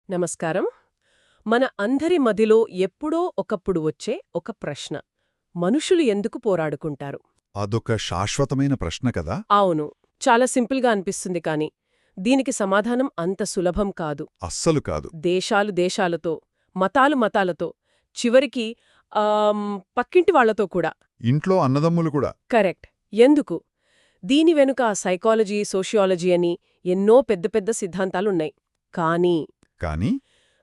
నమస్కారం. మన అందరి మదిలో ఎప్పుడో ఒకప్పుడు వచ్చే ఒక ప్రశ్న. మనుషులు ఎందుకు పోరాడుకుంటారు? అదొక శాశ్వతమైన ప్రశ్న కదా. అవును, చాలా సింపుల్గా అనిపిస్తుంది కాని దీనికి సమాధానం అంత సులభం కాదు. అస్సలు కాదు. దేశాలు దేశాలతో, మతాలు మతాలతో, చివరికి పక్కింటి వాళ్లతో కూడా. ఇంట్లో అన్నదమ్ములు కూడా. కరెక్ట్. ఎందుకు? దీని వెనుక సైకాలజీ, సోషియాలజీ అని ఎన్నో పెద్ద పెద్ద సిద్ధాంతాలున్నాయి. కానీ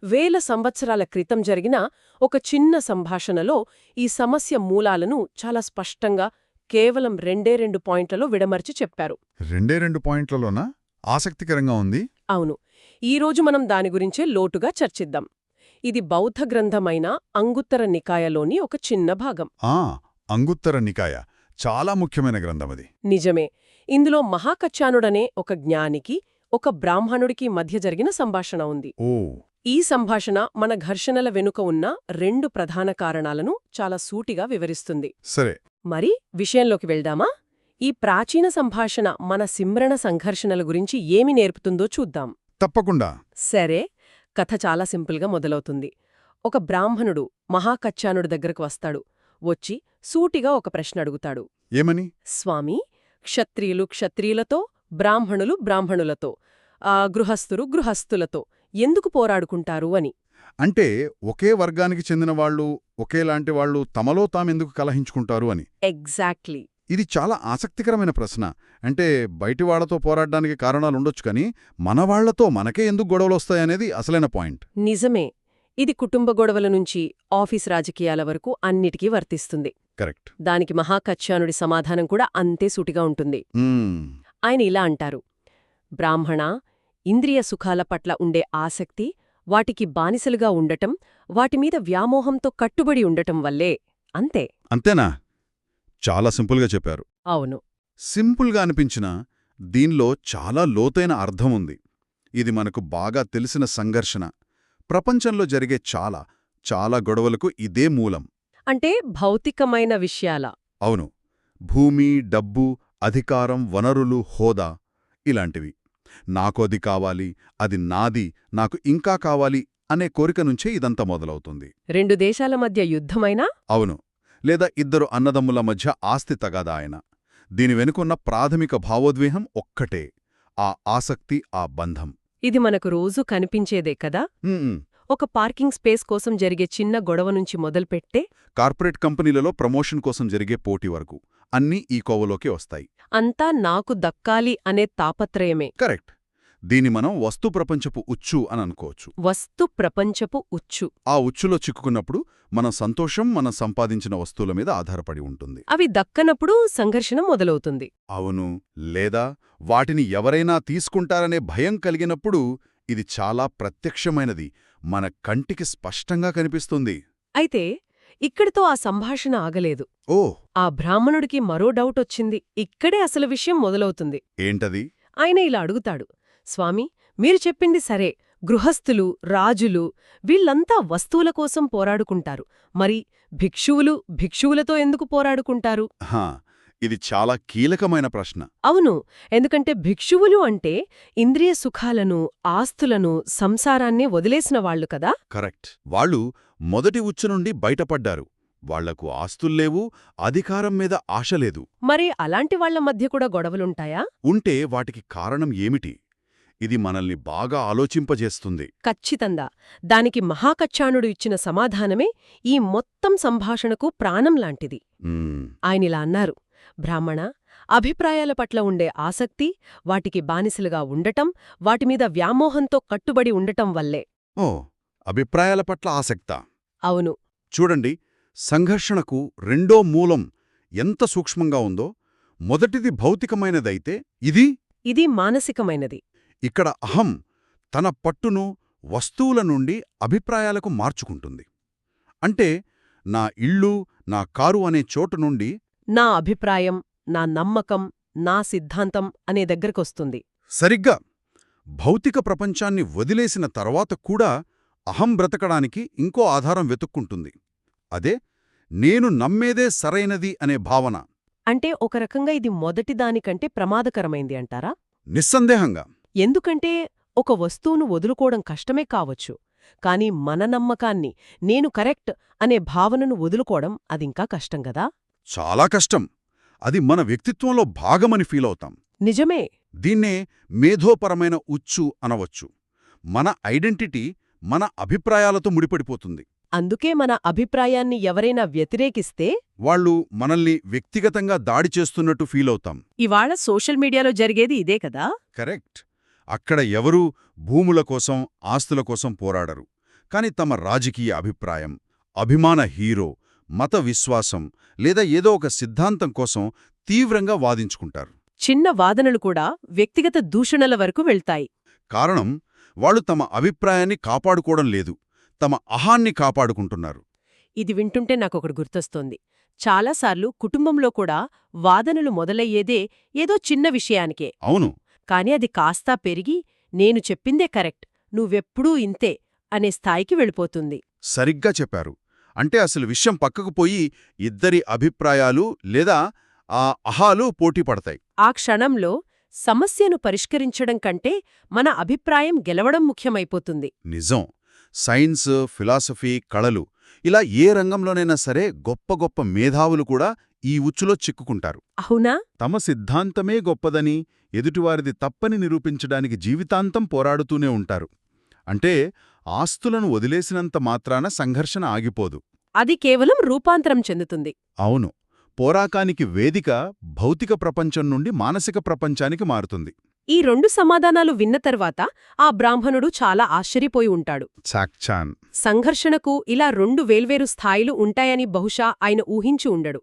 వేల సంవత్సరాల క్రితం జరిగిన ఒక చిన్న సంభాషణలో ఈ సమస్య మూలాలను చాలా స్పష్టంగా కేవలం 2 పాయింట్లలో విడమర్చి చెప్పారు. 2 పాయింట్లలోనా? ఆసక్తికరంగా ఉంది. అవును, ఈరోజు మనం దాని గురించే లోటుగా చర్చిద్దాం. ఇది బౌద్ధ గ్రంథమైన అంగుత్తర నికాయలోని ఒక చిన్న భాగం. అంగుత్తర నికాయ చాలా ముఖ్యమైన గ్రంథమది. నిజమే. ఇందులో మహాకచ్చానుడనే ఒక జ్ఞానికి, ఒక బ్రాహ్మణుడికి మధ్య జరిగిన సంభాషణ ఉంది. ఈ సంభాషణ మన ఘర్షణల వెనుక ఉన్న 2 ప్రధాన కారణాలను చాలా సూటిగా వివరిస్తుంది. సరే, మరి విషయంలోకి వెళ్దామా? ఈ ప్రాచీన సంభాషణ మన సిమ్రణ సంఘర్షణల గురించి ఏమి నేర్పుతుందో చూద్దాం. తప్పకుండా. సరే, కథ చాలా సింపుల్గా మొదలవుతుంది. ఒక బ్రాహ్మణుడు మహాకచ్చానుడి దగ్గరకు వస్తాడు. వచ్చి సూటిగా ఒక ప్రశ్న అడుగుతాడు. ఏమని? స్వామీ, క్షత్రియులు క్షత్రియులతో, బ్రాహ్మణులు బ్రాహ్మణులతో, గృహస్థులు గృహస్థులతో ఎందుకు పోరాడుకుంటారు అని. అంటే ఒకే వర్గానికి చెందిన వాళ్ళు, ఒకేలాంటి వాళ్ళు తమలో తామెందుకు కలహించుకుంటారు అని. ఎగ్జాక్ట్లీ. ఇది చాలా ఆసక్తికరమైన ప్రశ్న. అంటే బయటి వాళ్లతో పోరాడడానికి కారణాలుండొచ్చు, కానీ మనవాళ్లతో మనకే ఎందుకు గొడవలొస్తాయనేది అసలైన పాయింట్. నిజమే. ఇది కుటుంబ గొడవల నుంచి ఆఫీస్ రాజకీయాల వరకు అన్నిటికీ వర్తిస్తుంది. కరెక్ట్. దానికి మహాకచ్చానుడి సమాధానం కూడా అంతే సూటిగా ఉంటుంది. ఆయన ఇలా అంటారు: బ్రాహ్మణ, ఇంద్రియ సుఖాల పట్ల ఉండే ఆసక్తి, వాటికి బానిసలుగా ఉండటం, వాటిమీద వ్యామోహంతో కట్టుబడి ఉండటం వల్లే. అంతే. అంతేనా? చాలా సింపుల్గా చెప్పారు. అవును. సింపుల్గా అనిపించినా దీనిలో చాలా లోతైన అర్థం ఉంది. ఇది మనకు బాగా తెలిసిన సంఘర్షణ. ప్రపంచంలో జరిగే చాలా చాలా గొడవలకు ఇదే మూలం. అంటే భౌతికమైన విషయాల? అవును. భూమి, డబ్బు, అధికారం, వనరులు, హోదా, ఇలాంటివి. నాకోది కావాలి, అది నాది, నాకు ఇంకా కావాలి అనే కోరిక నుంచే ఇదంతా మొదలవుతుంది. 2 దేశాల మధ్య యుద్ధమైనా? అవును. లేదా 2 అన్నదమ్ముల మధ్య ఆస్తి తగాదా అయినా. దీని వెనుకున్న ప్రాథమిక భావోద్వేహం ఒక్కటే: ఆ ఆసక్తి, ఆ బంధం. ఇది మనకు రోజూ కనిపించేదే కదా. ఒక పార్కింగ్ స్పేస్ కోసం జరిగే చిన్న గొడవ నుంచి మొదల్పెట్టే కార్పొరేట్ కంపెనీలలో ప్రమోషన్ కోసం జరిగే పోటీ వరకు అన్నీ ఈ కోవలోకే వస్తాయి. అంతా నాకు దక్కాలి అనే తాపత్రయమే. కరెక్ట్. దీని మనం వస్తు ప్రపంచపు ఉచ్చు అని అనుకోవచ్చు. వస్తు ప్రపంచపు ఉచ్చు. ఆ ఉచ్చులో చిక్కుకున్నప్పుడు మన సంతోషం మనం సంపాదించిన వస్తువుల మీద ఆధారపడి ఉంటుంది. అవి దక్కనప్పుడు సంఘర్షణ మొదలవుతుంది. అవును. లేదా వాటిని ఎవరైనా తీసుకుంటారనే భయం కలిగినప్పుడు ఇది చాలా ప్రత్యక్షమైనది, మన కంటికి స్పష్టంగా కనిపిస్తుంది. అయితే ఇక్కడితో ఆ సంభాషణ ఆగలేదు. ఆ బ్రాహ్మణుడికి మరో డౌటొచ్చింది. ఇక్కడే అసలు విషయం మొదలవుతుంది. ఏంటది? ఆయన ఇలా అడుగుతాడు: స్వామీ, మీరు చెప్పింది సరే, గృహస్థులు, రాజులు, వీళ్లంతా వస్తువుల కోసం పోరాడుకుంటారు. మరి భిక్షువులు భిక్షువులతో ఎందుకు పోరాడుకుంటారు? ఇది చాలా కీలకమైన ప్రశ్న. అవును, ఎందుకంటే భిక్షువులు అంటే ఇంద్రియ సుఖాలను, ఆస్తులను, సంసారాన్నే వదిలేసిన వాళ్లు కదా. కరెక్ట్. వాళ్ళు మొదటి ఉచ్చు నుండి బయటపడ్డారు. వాళ్లకు ఆస్తుల్లేవు, అధికారం మీద ఆశలేదు. మరి అలాంటి వాళ్ల మధ్య కూడా గొడవలుంటాయా? ఉంటే వాటికి కారణం ఏమిటి? ఇది మనల్ని బాగా ఆలోచింపజేస్తుంది. ఖచ్చితంగా. దానికి మహాకచ్చానుడు ఇచ్చిన సమాధానమే ఈ మొత్తం సంభాషణకు ప్రాణంలాంటిది. ఆయనిలా అన్నారు: బ్రాహ్మణ, అభిప్రాయాల పట్ల ఉండే ఆసక్తి, వాటికి బానిసలుగా ఉండటం, వాటిమీద వ్యామోహంతో కట్టుబడి ఉండటం వల్లే. అభిప్రాయాల పట్ల ఆసక్తా? అవును. చూడండి, సంఘర్షణకు రెండో మూలం ఎంత సూక్ష్మంగా ఉందో. మొదటిది భౌతికమైనదైతే ఇది మానసికమైనది. ఇక్కడ అహం తన పట్టును వస్తువుల నుండి అభిప్రాయాలకు మార్చుకుంటుంది. అంటే నా ఇల్లు, నా కారు అనే చోటు నుండి నా అభిప్రాయం, నా నమ్మకం, నా సిద్ధాంతం అనే దగ్గరకొస్తుంది. సరిగ్గా. భౌతిక ప్రపంచాన్ని వదిలేసిన తర్వాత కూడా అహం బ్రతకడానికి ఇంకో ఆధారం వెతుక్కుంటుంది. అదే నేను నమ్మేదే సరైనది అనే భావన. అంటే ఒక రకంగా ఇది మొదటిదానికంటే ప్రమాదకరమైంది అంటారా? నిస్సందేహంగా. ఎందుకంటే ఒక వస్తువును వదులుకోవడం కష్టమే కావచ్చు, కాని మన నమ్మకాన్ని నేను కరెక్ట్ అనే భావనను వదులుకోవడం అదింకా కష్టం గదా. చాలా కష్టం. అది మన వ్యక్తిత్వంలో భాగమని ఫీలవుతాం. నిజమే. దీన్నే మేధోపరమైన ఉచ్చు అనవచ్చు. మన ఐడెంటిటీ మన అభిప్రాయాలతో ముడిపడిపోతుంది. అందుకే మన అభిప్రాయాన్ని ఎవరైనా వ్యతిరేకిస్తే వాళ్ళు మనల్ని వ్యక్తిగతంగా దాడి చేస్తున్నట్టు ఫీలవుతాం. ఇవాళ సోషల్ మీడియాలో జరిగేది ఇదే కదా. కరెక్ట్. అక్కడ ఎవరూ భూముల కోసం, ఆస్తుల కోసం పోరాడరు. కాని తమ రాజకీయ అభిప్రాయం, అభిమాన హీరో, మత విశ్వాసం లేదా ఏదో ఒక సిద్ధాంతం కోసం తీవ్రంగా వాదించుకుంటారు. చిన్న వాదనలు కూడా వ్యక్తిగత దూషణల వరకు వెళ్తాయి. కారణం, వాళ్ళు తమ అభిప్రాయాన్ని కాపాడుకోవడం లేదు, తమ అహాన్ని కాపాడుకుంటున్నారు. ఇది వింటుంటే నాకొకటి గుర్తొస్తోంది. చాలాసార్లు కుటుంబంలో కూడా వాదనలు మొదలయ్యేదే ఏదో చిన్న విషయానికే. అవును. కాని అది కాస్తా పెరిగి నేను చెప్పిందే కరెక్ట్, నువ్వెప్పుడూ ఇంతే అనే స్థాయికి వెళ్ళిపోతుంది. సరిగ్గా చెప్పారు. అంటే అసలు విషయం పక్కకు పోయి ఇద్దరి అభిప్రాయాలు లేదా ఆ అహాలు పోటీ పడతాయి. ఆ క్షణంలో సమస్యను పరిష్కరించడం కంటే మన అభిప్రాయం గెలవడం ముఖ్యమైపోతుంది. నిజం. సైన్స్, ఫిలాసఫీ, కళలు ఇలా ఏ రంగంలోనైనా సరే గొప్ప గొప్ప మేధావులు కూడా ఈ ఉచ్చులో చిక్కుకుంటారు. అవునా? తమ సిద్ధాంతమే గొప్పదని, ఎదుటివారిది తప్పని నిరూపించడానికి జీవితాంతం పోరాడుతూనే ఉంటారు. అంటే ఆస్తులను వదిలేసినంత మాత్రాన సంఘర్షణ ఆగిపోదు. అది కేవలం రూపాంతరం చెందుతుంది. అవును. పోరాకానికి వేదిక భౌతిక ప్రపంచం నుండి మానసిక ప్రపంచానికి మారుతుంది. ఈ రెండు సమాధానాలు విన్న తర్వాత ఆ బ్రాహ్మణుడు చాలా ఆశ్చర్యపోయి ఉంటాడు. చాక్చాన్. సంఘర్షణకు ఇలా రెండు వేల్వేరు స్థాయిలు ఉంటాయని బహుశా ఆయన ఊహించి ఉండడు.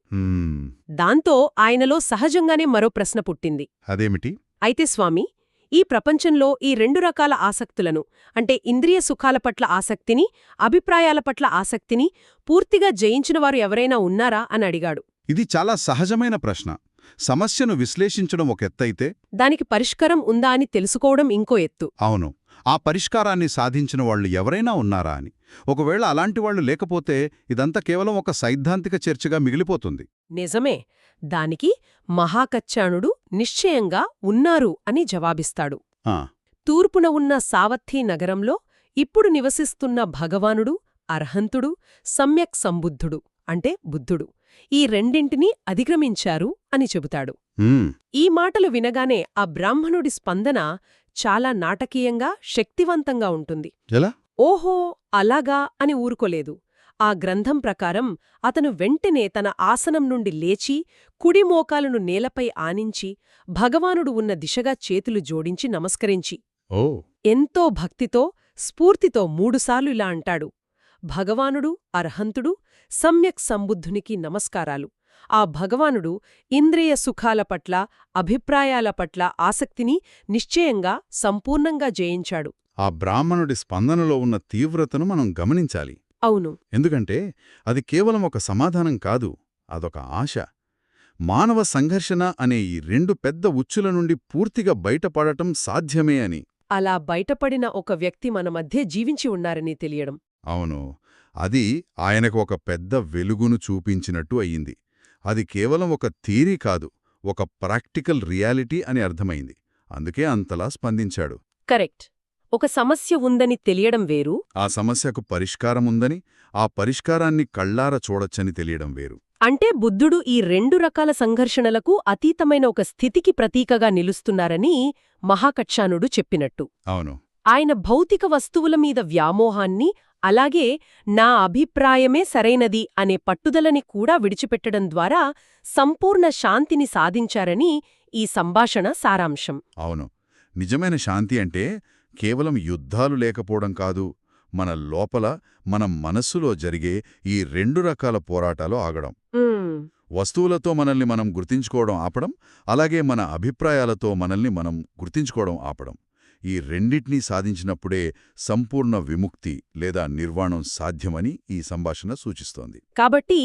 దాంతో ఆయనలో సహజంగానే మరో ప్రశ్న పుట్టింది. అదేమిటి? అయితే స్వామీ, ఈ ప్రపంచంలో ఈ రెండు రకాల ఆసక్తులను, అంటే ఇంద్రియ సుఖాల పట్ల ఆసక్తిని, అభిప్రాయాల పట్ల ఆసక్తిని పూర్తిగా జయించినవారు ఎవరైనా ఉన్నారా అని అడిగాడు. ఇది చాలా సహజమైన ప్రశ్న. సమస్యను విశ్లేషించడం ఒక ఎత్తైతే, దానికి పరిష్కారం ఉందా అని తెలుసుకోవడం ఇంకో ఎత్తు. అవును, ఆ పరిష్కారాన్ని సాధించిన వాళ్ళు ఎవరైనా ఉన్నారా అని. ఒకవేళ అలాంటివాళ్లు లేకపోతే ఇదంతా కేవలం ఒక సైద్ధాంతిక చర్చగా మిగిలిపోతుంది. నిజమే. దానికి మహాకచ్చాణుడు నిశ్చయంగా ఉన్నారు అని జవాబిస్తాడు. తూర్పున ఉన్న సావత్థీ నగరంలో ఇప్పుడు నివసిస్తున్న భగవానుడు, అర్హంతుడు, సమ్యక్ సంబుద్ధుడు అంటే బుద్ధుడు, ఈ రెండింటినీ అధిగమించారు అని చెబుతాడు. ఈ మాటలు వినగానే ఆ బ్రాహ్మణుడి స్పందన చాలా నాటకీయంగా, శక్తివంతంగా ఉంటుంది. ఎలా? ఓహో అలాగా అని ఊరుకోలేదు. ఆ గ్రంథం ప్రకారం అతను వెంటనే తన ఆసనం నుండి లేచి కుడి మోకాలను నేలపై ఆనించి భగవానుడు ఉన్న దిశగా చేతులు జోడించి నమస్కరించి ఎంతో భక్తితో, స్ఫూర్తితో 3 సార్లు ఇలా అంటాడు: భగవానుడు, అర్హంతుడు, సమ్యక్ సంబుద్ధునికి నమస్కారాలు. ఆ భగవానుడు ఇంద్రియ సుఖాల పట్ల, అభిప్రాయాల పట్ల ఆసక్తిని నిశ్చయంగా సంపూర్ణంగా జయించాడు. ఆ బ్రాహ్మణుడి స్పందనలో ఉన్న తీవ్రతను మనం గమనించాలి. అవును. ఎందుకంటే అది కేవలం ఒక సమాధానం కాదు, అదొక ఆశ. మానవ సంఘర్షణ అనే ఈ రెండు పెద్ద ఉచ్చుల నుండి పూర్తిగా బయటపడటం సాధ్యమే అని. అలా బయటపడిన ఒక వ్యక్తి మన మధ్య జీవించి ఉన్నారని తెలియడం. అవును. అది ఆయనకు ఒక పెద్ద వెలుగును చూపించినట్టు అయ్యింది. అది కేవలం ఒక థియరీ కాదు, ఒక ప్రాక్టికల్ రియాలిటీ అని అర్థమైంది. అందుకే అంతలా స్పందించాడు. కరెక్ట్. ఒక సమస్య ఉందని తెలియడం వేరు, ఆ సమస్యకు పరిష్కారముందని, ఆ పరిష్కారాన్ని కళ్ళార చూడొచ్చని తెలియడం వేరు. అంటే బుద్ధుడు ఈ రెండు రకాల సంఘర్షణలకు అతీతమైన ఒక స్థితికి ప్రతీకగా నిలుస్తున్నారని మహాకచ్చానుడు చెప్పినట్టు. అవును. ఆయన భౌతిక వస్తువుల మీద వ్యామోహాన్ని, అలాగే నా అభిప్రాయమే సరైనది అనే పట్టుదలని కూడా విడిచిపెట్టడం ద్వారా సంపూర్ణ శాంతిని సాధించారని ఈ సంభాషణ సారాంశం. అవును. నిజమైన శాంతి అంటే కేవలం యుద్ధాలు లేకపోవడం కాదు, మన లోపల, మన మనస్సులో జరిగే ఈ రెండు రకాల పోరాటాలు ఆగడం. వస్తువులతో మనల్ని మనం గుర్తించుకోవడం ఆపడం, అలాగే మన అభిప్రాయాలతో మనల్ని మనం గుర్తించుకోవడం ఆపడం. ఈ రెండింటినీ సాధించినప్పుడే సంపూర్ణ విముక్తి లేదా నిర్వాణం సాధ్యమని ఈ సంభాషణ సూచిస్తోంది. కాబట్టి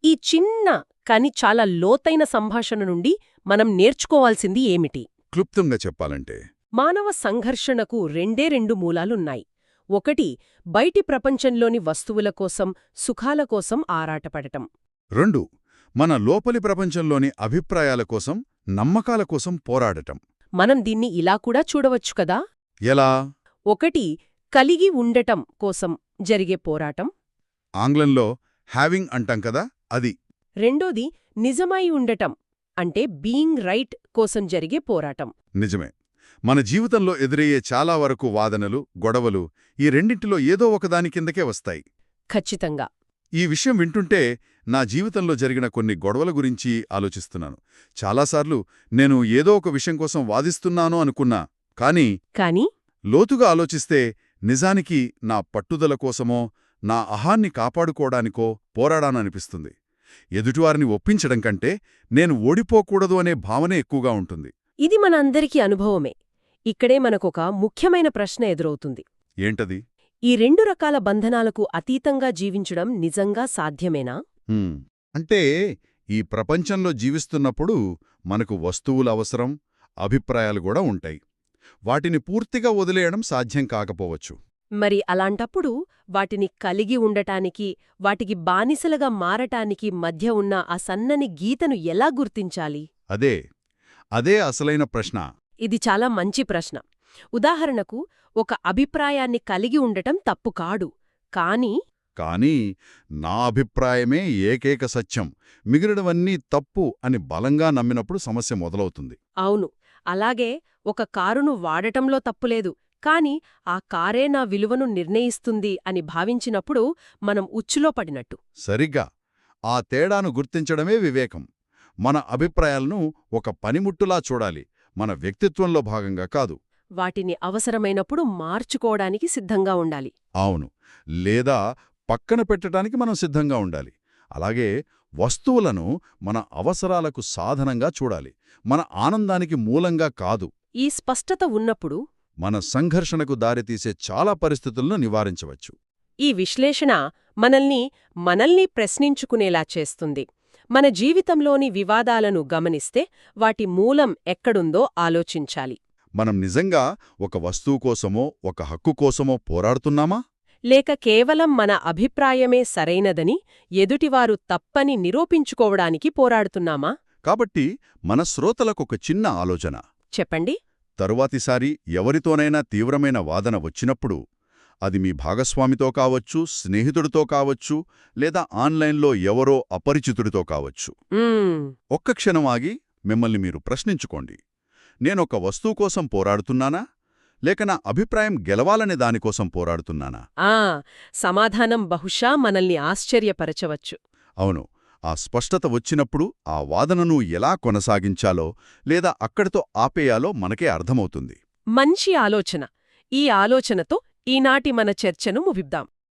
ఈ చిన్న కాని చాలా లోతైన సంభాషణ నుండి మనం నేర్చుకోవాల్సింది ఏమిటి? క్లుప్తంగా చెప్పాలంటే, మానవ సంఘర్షణకు రెండు మూలాలున్నాయి. ఒకటి, బయటి ప్రపంచంలోని వస్తువుల కోసం, సుఖాల కోసం ఆరాటపడటం. 2, మన లోపలి ప్రపంచంలోని అభిప్రాయాల కోసం, నమ్మకాల కోసం పోరాడటం. మనం దీన్ని ఇలా కూడా చూడవచ్చు కదా. ఎలా? ఒకటి, కలిగి ఉండటం కోసం జరిగే పోరాటం. ఆంగ్లంలో హ్యావింగ్ అంటాం కదా, అది. రెండోది, నిజమై ఉండటం అంటే బీయింగ్ రైట్ కోసం జరిగే పోరాటం. నిజమే. మన జీవితంలో ఎదురయ్యే చాలా వరకు వాదనలు, గొడవలు ఈ రెండింటిలో ఏదో ఒకదాని కిందకే వస్తాయి. ఖచ్చితంగా. ఈ విషయం వింటుంటే నా జీవితంలో జరిగిన కొన్ని గొడవల గురించి ఆలోచిస్తున్నాను. చాలాసార్లు నేను ఏదో ఒక విషయం కోసం వాదిస్తున్నాను అనుకున్నా, కానీ లోతుగా ఆలోచిస్తే నిజానికి నా పట్టుదల కోసమో నా అహాన్ని కాపాడుకోవడానికో పోరాడాననిపిస్తుంది. ఎదుటివారిని ఒప్పించడం కంటే నేను ఓడిపోకూడదు అనే భావనే ఎక్కువగా ఉంటుంది. ఇది మనందరికీ అనుభవమే. ఇక్కడే మనకొక ముఖ్యమైన ప్రశ్న ఎదురవుతుంది. ఏంటది? ఈ రెండు రకాల బంధనాలకు అతీతంగా జీవించడం నిజంగా సాధ్యమేనా? అంటే ఈ ప్రపంచంలో జీవిస్తున్నప్పుడు మనకు వస్తువుల అవసరం, అభిప్రాయాలు కూడా ఉంటాయి. వాటిని పూర్తిగా వదిలేయడం సాధ్యం కాకపోవచ్చు. మరి అలాంటప్పుడు వాటిని కలిగి ఉండటానికి, వాటికి బానిసలుగా మారటానికి మధ్య ఉన్న ఆ సన్నని గీతను ఎలా గుర్తించాలి? అదే అసలైన ప్రశ్న. ఇది చాలా మంచి ప్రశ్న. ఉదాహరణకు, ఒక అభిప్రాయాన్ని కలిగి ఉండటం తప్పు కాడు, కానీ నా అభిప్రాయమే ఏకైక సత్యం, మిగిలినవన్నీ తప్పు అని బలంగా నమ్మినప్పుడు సమస్య మొదలవుతుంది. అవును. అలాగే ఒక కారును వాడటంలో తప్పులేదు, కాని ఆ కారే నా విలువను నిర్ణయిస్తుంది అని భావించినప్పుడు మనం ఉచ్చులో పడినట్టు. సరిగ్గా. ఆ తేడాను గుర్తించడమే వివేకం. మన అభిప్రాయాలను ఒక పనిముట్టులా చూడాలి, మన వ్యక్తిత్వంలో భాగంగా కాదు. వాటిని అవసరమైనప్పుడు మార్చుకోవడానికి సిద్ధంగా ఉండాలి. అవును. లేదా పక్కన పెట్టడానికి మనం సిద్ధంగా ఉండాలి. అలాగే వస్తువులను మన అవసరాలకు సాధనంగా చూడాలి, మన ఆనందానికి మూలంగా కాదు. ఈ స్పష్టత ఉన్నప్పుడు మన సంఘర్షణకు దారితీసే చాలా పరిస్థితులను నివారించవచ్చు. ఈ విశ్లేషణ మనల్ని ప్రశ్నించుకునేలా చేస్తుంది. మన జీవితంలోని వివాదాలను గమనిస్తే వాటి మూలం ఎక్కడుందో ఆలోచించాలి. మనం నిజంగా ఒక వస్తువు కోసమో, ఒక హక్కు కోసమో పోరాడుతున్నామా? లేక కేవలం మన అభిప్రాయమే సరైనదని ఎదుటివారు తప్పని నిరూపించుకోవడానికి పోరాడుతున్నామా? కాబట్టి మన శ్రోతలకొక చిన్న ఆలోచన. చెప్పండి. తరువాతిసారి ఎవరితోనైనా తీవ్రమైన వాదన వచ్చినప్పుడు, అది మీ భాగస్వామితో కావచ్చు, స్నేహితుడితో కావచ్చు, లేదా ఆన్లైన్లో ఎవరో అపరిచితుడితో కావచ్చు, ఒక్క క్షణం ఆగి మిమ్మల్ని మీరు ప్రశ్నించుకోండి. నేనొక వస్తువు కోసం పోరాడుతున్నానా, లేక నా అభిప్రాయం గెలవాలనే దానికోసం పోరాడుతున్నానా? సమాధానం బహుశా మనల్ని ఆశ్చర్యపరచవచ్చు. అవును. ఆ స్పష్టత వచ్చినప్పుడు ఆ వాదనను ఎలా కొనసాగించాలో లేదా అక్కడితో ఆపేయాలో మనకే అర్థమవుతుంది. మంచి ఆలోచన. ఈ ఆలోచనతో ఈనాటి మన చర్చను ముగిద్దాం.